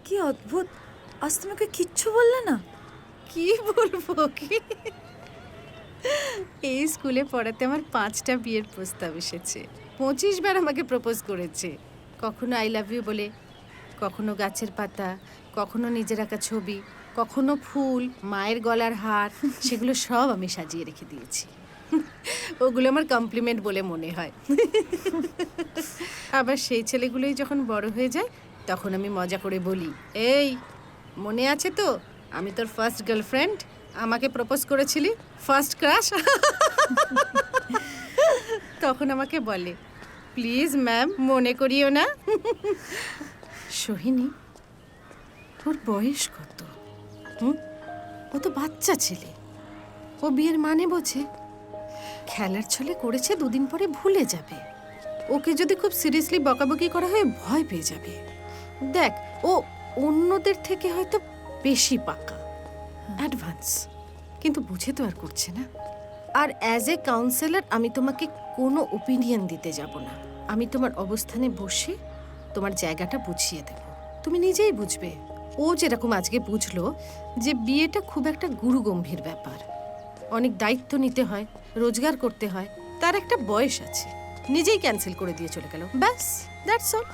কি অদ্ভুত, আজ তোমাকে কিচ্ছু বললে না? কি বলবো কি, এই স্কুলে পড়াতে আমার 5টা বিয়ের প্রস্তাব এসেছে, 25 বার আমাকে প্রপোজ করেছে। কখনো আই লাভ ইউ বলে, কখনো গাছের পাতা, কখনো নিজের আঁকা ছবি, কখনো ফুল, মায়ের গলার হার, সেগুলো সব আমি সাজিয়ে রেখে দিয়েছি। ওগুলো আমার কমপ্লিমেন্ট বলে মনে হয়। আবার সেই ছেলেগুলোই যখন বড় হয়ে যায় তখন আমি মজা করে বলি, এই মনে আছে তো আমি তোর ফার্স্ট গার্লফ্রেন্ড, আমাকে প্রপোজ করেছিলি, ফার্স্ট ক্রাশ। তখন আমাকে বলে, প্লিজ ম্যাম মনে করিও না। সোহিনী, ওর বয়স কত? ও তো বাচ্চা ছেলে, ও বিয়ের মানে বোঝে? খেলার ছলে করেছে, দুদিন পরে ভুলে যাবে। ওকে যদি খুব সিরিয়াসলি বকাবকি করা হয় ভয় পেয়ে যাবে। দেখ, ও অন্যদের থেকে হয়তো বেশি পাকা, অ্যাডভান্স, কিন্তু বুঝে তো আর করছে না। আর অ্যাজ এ কাউন্সেলর আমি তোমাকে কোনো ওপিনিয়ন দিতে যাব না। আমি তোমার অবস্থানে বসে তোমার জায়গাটা বুঝিয়ে দেব, তুমি নিজেই বুঝবে। ও যেরকম আজকে বুঝলো যে বিয়েটা খুব একটা গুরুগম্ভীর ব্যাপার, অনেক দায়িত্ব নিতে হয়, রোজগার করতে হয়, তার একটা বয়স আছে, নিজেই ক্যান্সেল করে দিয়ে চলে গেল, ব্যাস, দ্যাটস অল।